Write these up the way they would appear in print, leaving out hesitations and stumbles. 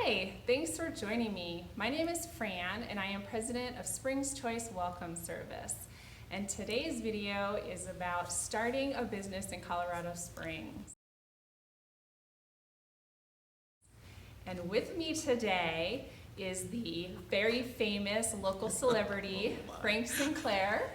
Hi, thanks for joining me. My name is Fran and I am president of Springs Choice Welcome Service. And today's video is about starting a business in Colorado Springs. And with me today is the very famous local celebrity, Frank Sinclair.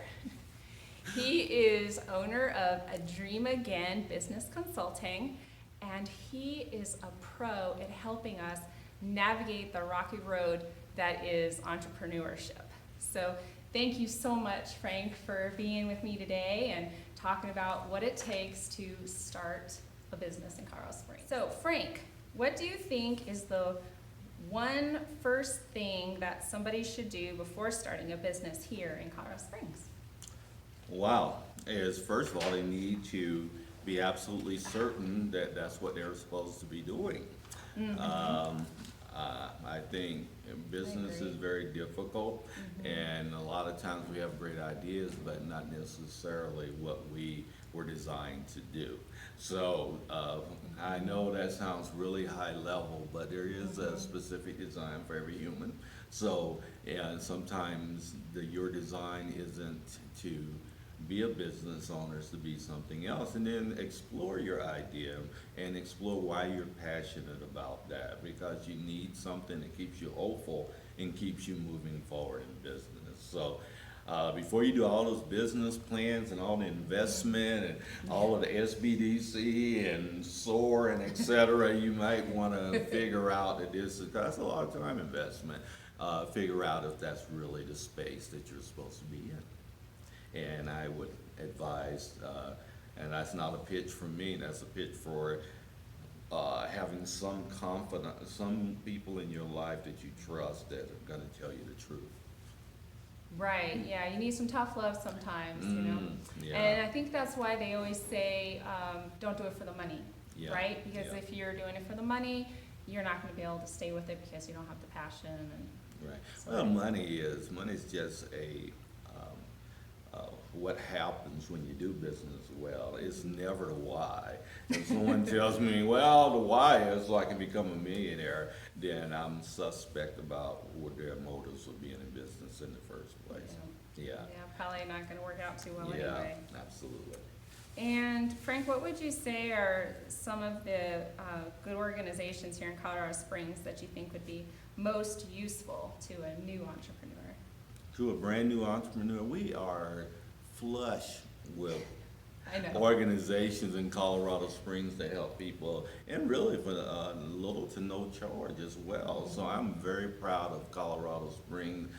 He is owner of A Dream Again Business Consulting, and he is a pro at helping us navigate the rocky road that is entrepreneurship. So thank you so much, Frank, for being with me today and talking about what it takes to start a business in Colorado Springs. So Frank, what do you think is the one first thing that somebody should do before starting a business here in Colorado Springs? Wow, is first of all, they need to be absolutely certain that that's what they're supposed to be doing. Mm-hmm. I think business is very difficult, and a lot of times we have great ideas, but not necessarily what we were designed to do. So I know that sounds really high level, but there is a specific design for every human. So sometimes your design isn't to be a business owner, is to be something else, and then explore your idea and explore why you're passionate about that, because you need something that keeps you hopeful and keeps you moving forward in business. So before you do all those business plans and all the investment and all of the SBDC and SOAR and et cetera, you might want to figure out that that's a lot of time investment. Figure out if that's really the space that you're supposed to be in. And I would advise, and that's not a pitch for me, that's a pitch for having some confidence, some people in your life that you trust that are going to tell you the truth. Right, yeah, you need some tough love sometimes, you know. Yeah. And I think that's why they always say, don't do it for the money, Yeah. right? Because Yeah. if you're doing it for the money, you're not going to be able to stay with it because you don't have the passion. And Right. so Well, money's just what happens when you do business well. It's never the why. If someone tells me, well, the why is so I can become a millionaire, then I'm suspect about what their motives of being in business in the first place. Yeah. Probably not going to work out too well Yeah, anyway. absolutely. And Frank, what would you say are some of the good organizations here in Colorado Springs that you think would be most useful to a new entrepreneur? To a brand new entrepreneur, we are flush with I know. organizations in Colorado Springs to help people, and really for little to no charge as well. So I'm very proud of Colorado Springs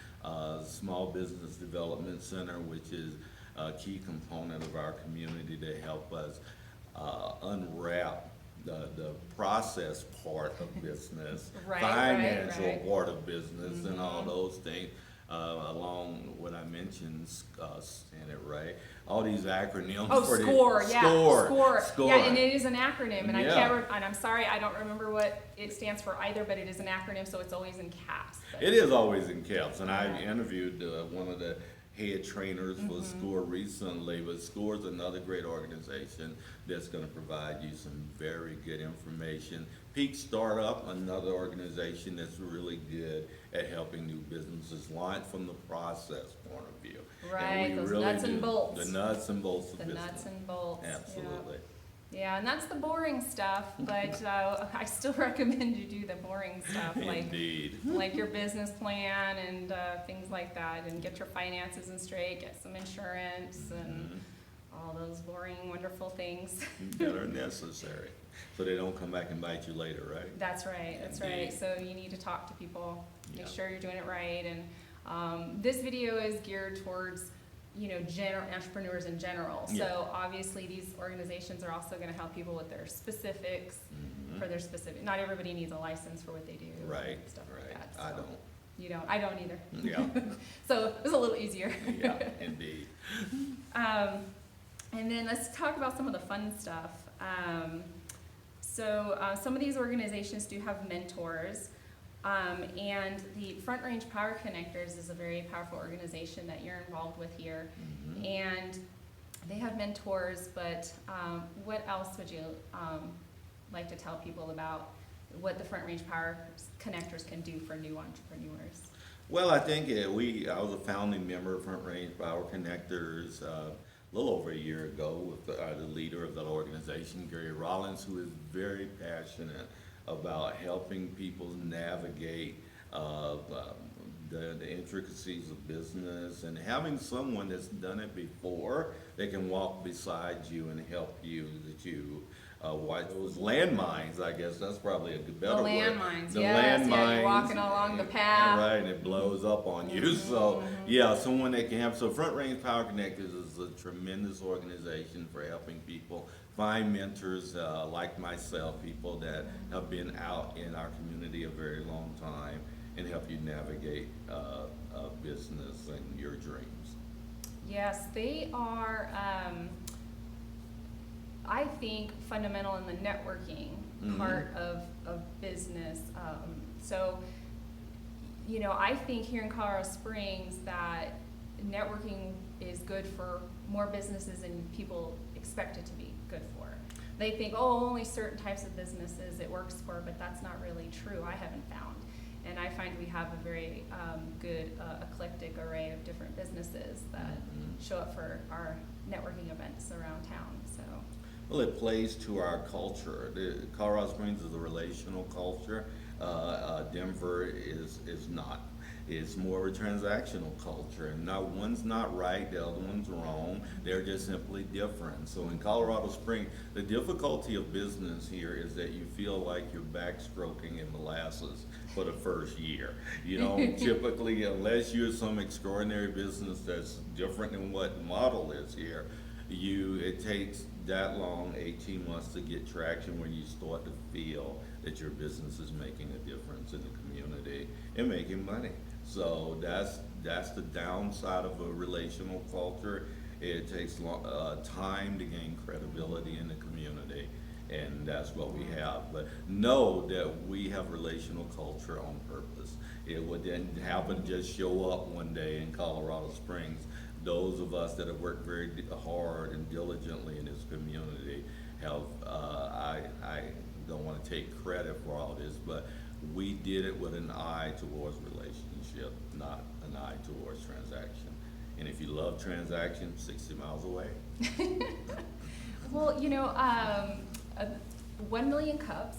Small Business Development Center, which is a key component of our community to help us unwrap the process part of business, financial part of business, and all those things. Along what I mentioned, saying it right, all these acronyms. Oh, for SCORE, the, yeah, SCORE. Yeah, and it is an acronym, and I Yeah. can't. And I'm sorry, I don't remember what it stands for either, but it is an acronym, so it's always in caps. But It is always in caps, and Yeah. I interviewed one of the head trainers for SCORE recently, but SCORE is another great organization that's going to provide you some very good information. Peak Startup, another organization that's really good at helping new businesses launch from the process point of view. Right, And we those really nuts and do bolts. The nuts and bolts of the business. nuts and bolts. Absolutely. Yeah, and that's the boring stuff, but I still recommend you do the boring stuff, like Indeed. like your business plan and things like that, and get your finances in straight, get some insurance, and all those boring, wonderful things. That are necessary, so they don't come back and bite you later, right? That's right, that's Indeed. right. So you need to talk to people, make Yeah. sure you're doing it right. And this video is geared towards, you know, entrepreneurs in general. Yeah. So obviously these organizations are also going to help people with their specifics, for their specific, not everybody needs a license for what they do. Right, and stuff like right. that. I So don't. You don't, I don't either. Yeah. So it's a little easier. Yeah, indeed. And then let's talk about some of the fun stuff. Some of these organizations do have mentors, and the Front Range Power Connectors is a very powerful organization that you're involved with here. And they have mentors, but what else would you like to tell people about what the Front Range Power Connectors can do for new entrepreneurs. Well, I think I was a founding member of Front Range Power Connectors a little over a year ago with the leader of that organization, Gary Rollins, who is very passionate about helping people navigate the intricacies of business and having someone that's done it before that can walk beside you and help you, that you those landmines, I guess that's probably a better word. Landmines, The yes, landmines, yeah, you're walking along the path. right, and it blows up on you. So yeah, someone that can have, so Front Range Power Connectors is a tremendous organization for helping people find mentors like myself, people that have been out in our community a very long time, and help you navigate business and your dreams. Yes, they are, I think, fundamental in the networking part of business. So, you know, I think here in Colorado Springs that networking is good for more businesses than people expect it to be good for. They think, oh, only certain types of businesses it works for, but that's not really true, I haven't found. And I find we have a very good eclectic array of different businesses that show up for our networking events around town. So, well, it plays to our culture. Colorado Springs is a relational culture. Denver is not. It's more of a transactional culture, and one's not right, the other one's wrong. They're just simply different. So in Colorado Springs, the difficulty of business here is that you feel like you're backstroking in molasses for the first year. You know, typically, unless you're some extraordinary business that's different than what the model is here, it takes that long, 18 months, to get traction when you start to feel that your business is making a difference in the community and making money. So that's the downside of a relational culture. It takes time to gain credibility in the community, and that's what we have. But know that we have relational culture on purpose. It wouldn't happen to just show up one day in Colorado Springs. Those of us that have worked very hard and diligently in this community have, I don't want to take credit for all this, but we did it with an eye towards relationship, not an eye towards transaction. And if you love transaction, 60 miles away. well, you know, 1 Million Cups,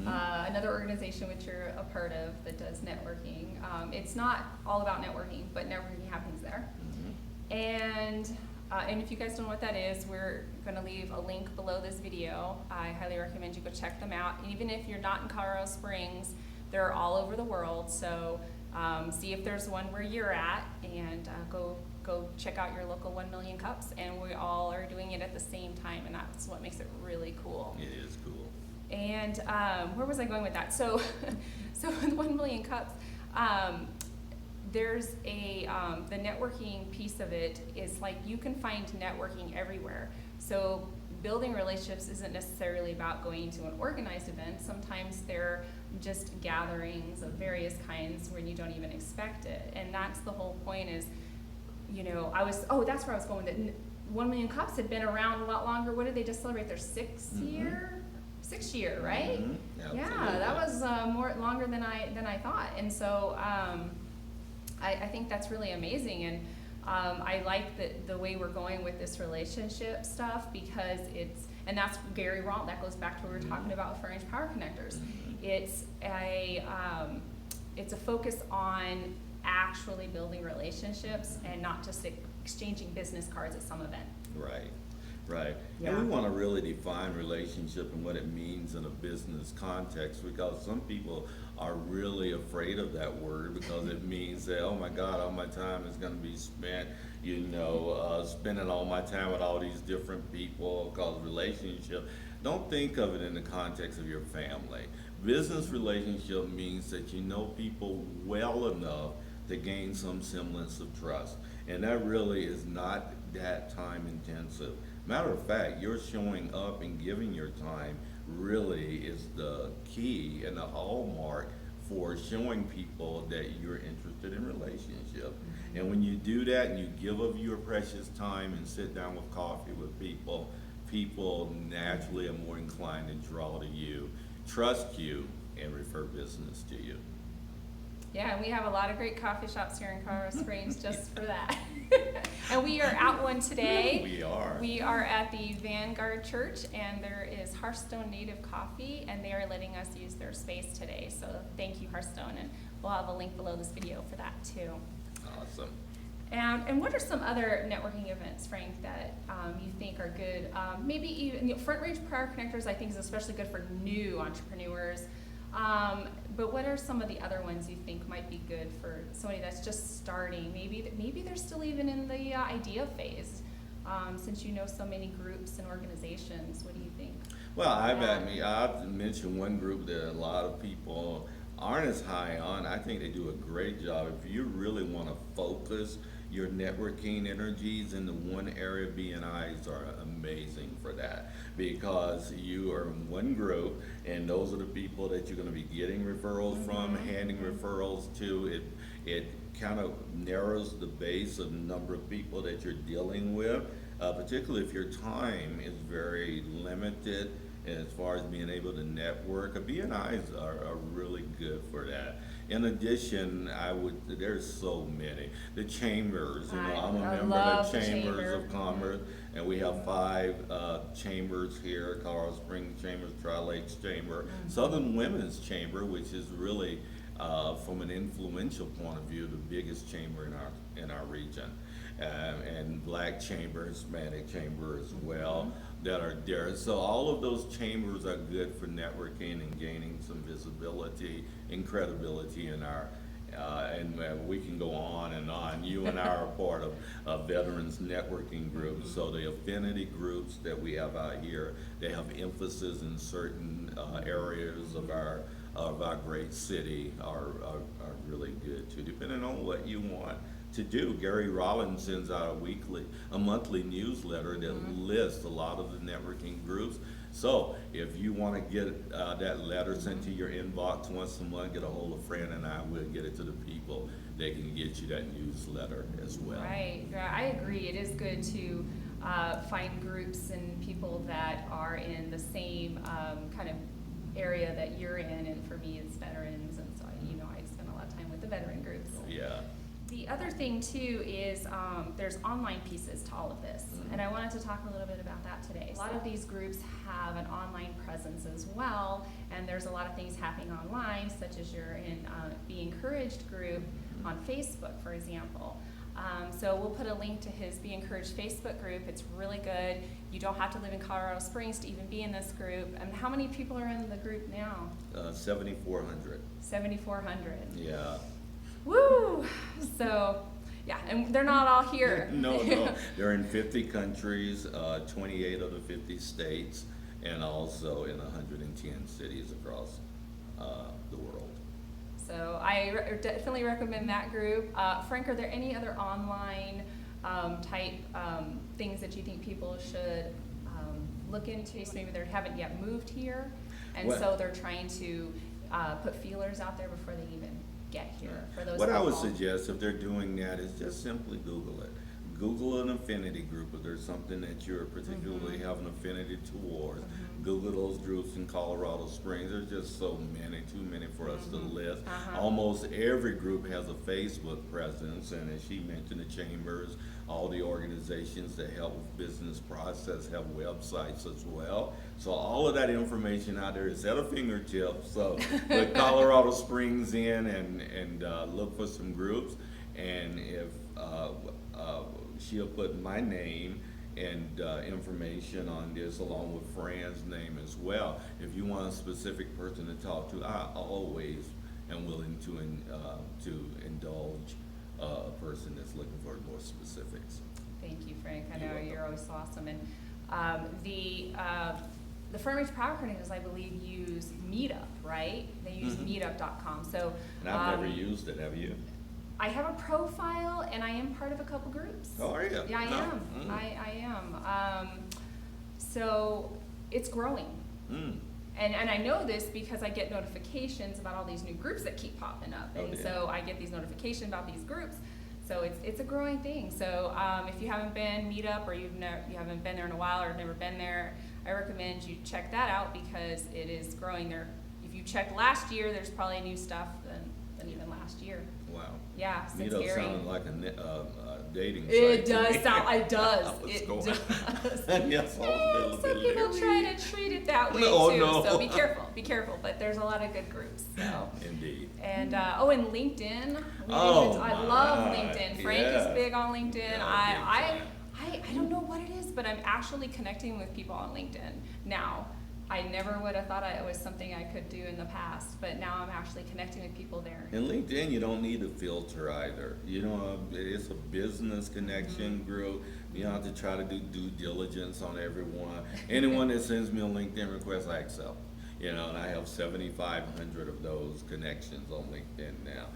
another organization which you're a part of that does networking. It's not all about networking, but networking happens there. And if you guys don't know what that is, we're going to leave a link below this video. I highly recommend you go check them out. Even if you're not in Colorado Springs, they're all over the world. So see if there's one where you're at, and go check out your local 1 Million Cups. And we all are doing it at the same time, and that's what makes it really cool. It is cool. And where was I going with that? So, so with 1 Million Cups, there's the networking piece of it is like you can find networking everywhere. So building relationships isn't necessarily about going to an organized event. Sometimes they're just gatherings of various kinds when you don't even expect it. And that's the whole point is, you know, that's where I was going. That 1 Million Cups had been around a lot longer. What did they just celebrate? Their sixth year? 6th year, right? Yeah, that was longer than I thought. And so I think that's really amazing, and I like the way we're going with this relationship stuff, because and that's Gary Rollins. That goes back to what we were talking about with Frank Range Power Connectors. It's a focus on actually building relationships and not just exchanging business cards at some event. Right. Yeah. And we want to really define relationship and what it means in a business context, because some people are really afraid of that word, because it means that, oh my God, all my time is going to be spent, spending all my time with all these different people, because relationship. Don't think of it in the context of your family. Business relationship means that you know people well enough to gain some semblance of trust. And that really is not that time intensive. Matter of fact, you're showing up and giving your time really is the key and the hallmark for showing people that you're interested in relationship. And when you do that and you give of your precious time and sit down with coffee with people, people naturally are more inclined to draw to you, trust you, and refer business to you. Yeah, and we have a lot of great coffee shops here in Colorado Springs just for that. And we are at one today. We are. We are at the Vanguard Church, and there is Hearthstone Native Coffee, and they are letting us use their space today. So thank you, Hearthstone, and we'll have a link below this video for that too. Awesome. And what are some other networking events, Frank, that you think are good? Maybe even, Front Range Prior Connectors, I think, is especially good for new entrepreneurs. But what are some of the other ones you think might be good for somebody that's just starting? Maybe they're still even in the idea phase. Since you know so many groups and organizations, what do you think? Well, I've mentioned one group that a lot of people aren't as high on. I think they do a great job. If you really want to focus your networking energies into one area, BNIs are amazing for that, because you are in one group and those are the people that you're going to be getting referrals from, handing referrals to. It kind of narrows the base of the number of people that you're dealing with, particularly if your time is very limited as far as being able to network. BNIs are really good for that. In addition, there's so many. The chambers, I'm a member of the Chambers of Commerce, and we have 5 chambers here: Colorado Springs Chambers, Tri-Lakes Chamber, Southern Women's Chamber, which is really, from an influential point of view, the biggest chamber in our region. And Black Chamber, Hispanic Chamber as well, that are there. So all of those chambers are good for networking and gaining some visibility and credibility in our, and we can go on and on. You and I are part of veterans networking groups. So the affinity groups that we have out here, they have emphasis in certain areas of our great city are really good too, depending on what you want to do. Gary Rollins sends out a monthly newsletter that lists a lot of the networking groups. So if you want to get that letter sent to your inbox once a month, get a hold of Fran and I will get it to the people. They can get you that newsletter as well. Right, yeah, I agree. It is good to find groups and people that are in the same kind of area that you're in. And for me, it's veterans, and so I spend a lot of time with the veteran groups. Yeah. The other thing too is there's online pieces to all of this, and I wanted to talk a little bit about that today. A lot of these groups have an online presence as well, and there's a lot of things happening online, such as you're in Be Encouraged group on Facebook, for example. So we'll put a link to his Be Encouraged Facebook group. It's really good. You don't have to live in Colorado Springs to even be in this group. And how many people are in the group now? 7,400. 7,400. Yeah. Woo! So, yeah, and they're not all here. No, they're in 50 countries, 28 of the 50 states, and also in 110 cities across the world. So I definitely recommend that group. Frank, are there any other online type things that you think people should look into? So maybe they haven't yet moved here, and so they're trying to put feelers out there before they even get here. For those what I would suggest, if they're doing that, is just simply Google it. Google an affinity group if there's something that you're particularly have an affinity towards. Google those groups in Colorado Springs. There's just so many, too many for us to list. Almost every group has a Facebook presence, and as she mentioned, the chambers, all the organizations that help with business process have websites as well. So all of that information out there is at a fingertip. So put Colorado Springs in and look for some groups. And if she'll put my name and information on this along with Fran's name as well. If you want a specific person to talk to, I always am willing to indulge a person that's looking for more specifics. Thank you, Frank. I know You're you're always so awesome. And the Front Range Power Connectors, I believe, use Meetup, right? They use Meetup.com. So and I've never used it. Have you? I have a profile, and I am part of a couple groups. Oh, are you? Yeah, I am. I am. So it's growing. And I know this because I get notifications about all these new groups that keep popping up. And so I get these notifications about these groups. So it's a growing thing. So if you haven't been Meetup, or you haven't been there in a while, or never been there, I recommend you check that out because it is growing there. If you check last year, there's probably new stuff than even last year. Wow. Yeah, so it's Neato very. sounded like a dating site. It to does me. sound. It does. What's It going does. on? Yes, And some people try to treat it that way No, too. no. So be careful. Be careful. But there's a lot of good groups. So. Indeed. And and LinkedIn. I My, love LinkedIn. Frank yeah. is big on LinkedIn. Yeah, I don't know what it is, but I'm actually connecting with people on LinkedIn now. I never would have thought it was something I could do in the past, but now I'm actually connecting with people there. In LinkedIn, you don't need a filter either. You know, it's a business connection group. You don't have to try to do due diligence on everyone. Anyone that sends me a LinkedIn request, I accept. You know, and I have 7,500 of those connections on LinkedIn now.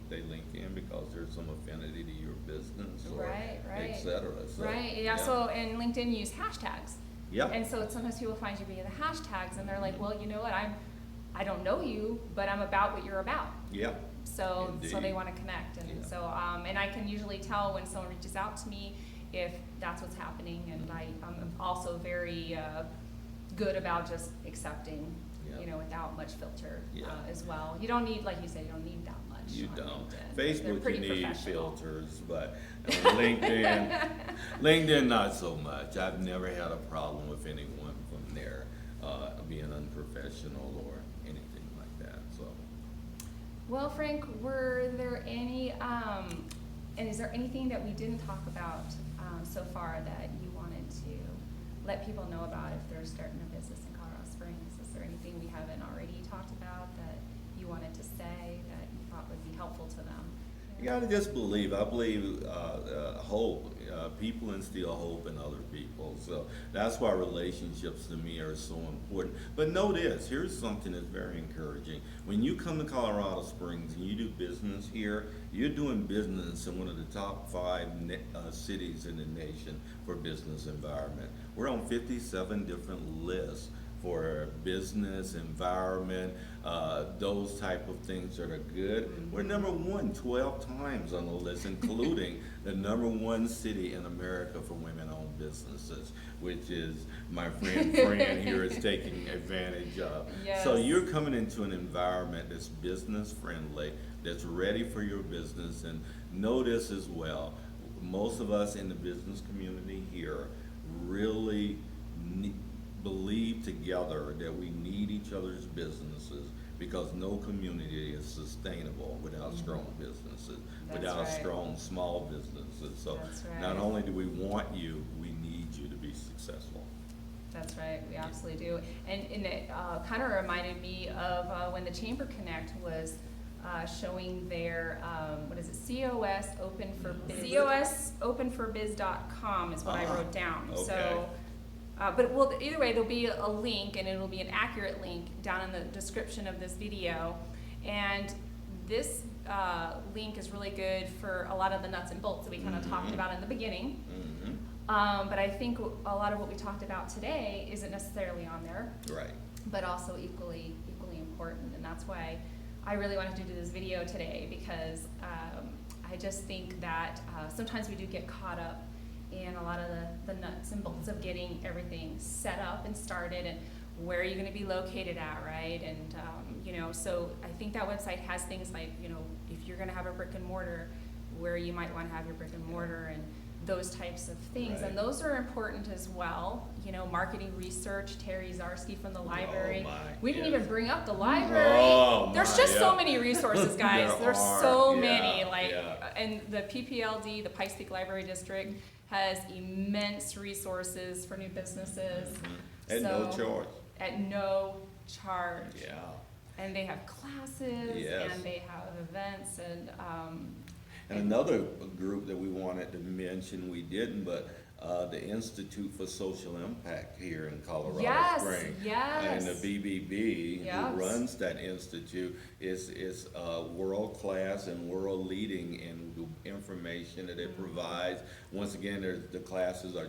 They link in because there's some affinity to your business or Right. et cetera. So, Right. Yeah. So in LinkedIn, use hashtags. yeah. And so sometimes people find you via the hashtags, and they're like, well, you know what? I don't know you, but I'm about what you're about. Yeah. So they Indeed. want to connect, and Yeah. so and I can usually tell when someone reaches out to me if that's what's happening, and I'm also very good about just accepting, Yeah. without much filter Yeah. as well. You don't need, like you said, you don't need that much. You on don't. LinkedIn. They're Facebook, pretty you need professional. filters, but LinkedIn, not so much. I've never had a problem with anyone from there being unprofessional or anything like that. So, Well, Frank, were there any, and is there anything that we didn't talk about so far that you wanted to let people know about if they're starting a business in Colorado Springs? Is there anything we haven't already talked about that you wanted to say that you thought would be helpful to them? you gotta just believe. I believe hope. People instill hope in other people. So that's why relationships to me are so important. But know this, here's something that's very encouraging. When you come to Colorado Springs and you do business here, you're doing business in one of the top 5 cities in the nation for business environment. We're on 57 different lists for business, environment, those type of things that are good. We're number 1 12 times on the list, including the number 1 city in America for women-owned businesses, which is my friend Fran here is taking advantage of. Yes. So you're coming into an environment that's business friendly, that's ready for your business, and know this as well. Most of us in the business community here really believe together that we need each other's businesses because no community is sustainable without strong businesses, That's without right. strong small businesses. So That's right. not only do we want you, we need you to be successful. That's right, we absolutely do. And it kind of reminded me of when the Chamber Connect was showing their, what is it, COS Open for Biz. COSOpenforbiz.com is what I wrote down. Okay. So, but well, either way, there'll be a link, and it'll be an accurate link down in the description of this video. And this link is really good for a lot of the nuts and bolts that we kind of talked about in the beginning. But I think a lot of what we talked about today isn't necessarily on there, Right. but also equally important. And that's why I really wanted to do this video today, because I just think that sometimes we do get caught up in a lot of the nuts and bolts of getting everything set up and started, and where are you going to be located at, right? And so I think that website has things like, if you're going to have a brick and mortar, where you might want to have your brick and mortar, and those types of things. Right. And those are important as well. Marketing research, Terry Zarski from the library. my, We didn't yes. even bring up the library. Oh, There's my, just so yeah. many resources, guys. There There's are, so yeah, many. yeah. And the PPLD, the Pikes Peak Library District, has immense resources for new businesses. At no charge. At no charge. Yeah. And they have classes, Yes. and they have events, and And another group that we wanted to mention, we didn't, but the Institute for Social Impact here in Colorado Yes, Springs. yes. And the BBB, Yes. who runs that institute, is world-class and world-leading in the information that it provides. Once again, the classes are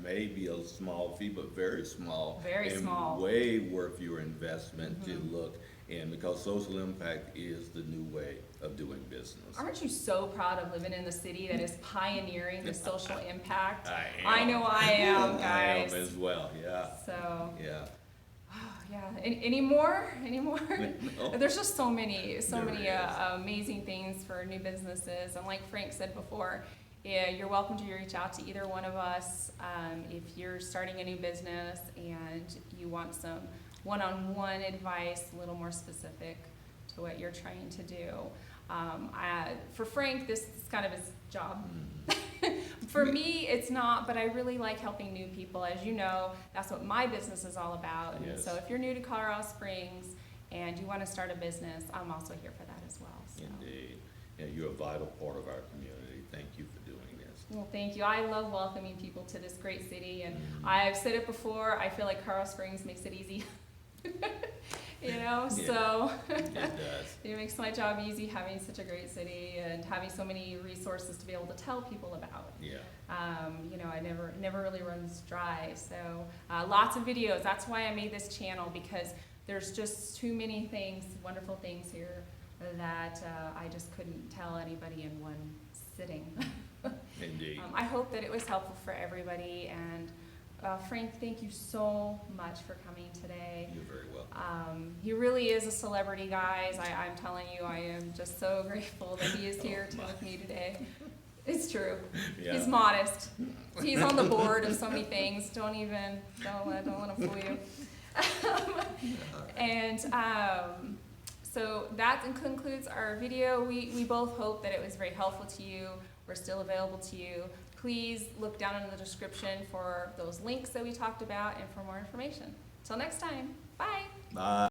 may be a small fee, but very small. Very and small. way worth your investment to look in, because social impact is the new way of doing business. aren't you so proud of living in the city that is pioneering the social impact? I am. I know I am, I guys. am as well, yeah, So, yeah. Yeah, any more? Any more? No. There's just so many There is. amazing things for new businesses. And like Frank said before, yeah, you're welcome to reach out to either one of us if you're starting a new business and you want some one-on-one advice, a little more specific to what you're trying to do. For Frank, this is kind of his job. For me, it's not, but I really like helping new people. As you know, that's what my business is all about. And Yes. so if you're new to Colorado Springs and you want to start a business, I'm also here for that as well. So. Indeed. Yeah, you're a vital part of our community. Thank you for doing this. Well, thank you. I love welcoming people to this great city, and I've said it before, I feel like Colorado Springs makes it easy. You know, Yeah. So It does. it makes my job easy having such a great city and having so many resources to be able to tell people about. Yeah. You know, I never really runs dry. So lots of videos. That's why I made this channel, because there's just too many things, wonderful things here that I just couldn't tell anybody in one sitting. Indeed. I hope that it was helpful for everybody. And Frank, thank you so much for coming today. You're very welcome. He really is a celebrity, guys. I'm telling you, I am just so grateful that he is here with me today. It's true. Yeah. He's modest. He's on the board of so many things. Don't let him fool you. And so that concludes our video. We both hope that it was very helpful to you. We're still available to you. Please look down in the description for those links that we talked about and for more information. Till next time, bye. Bye.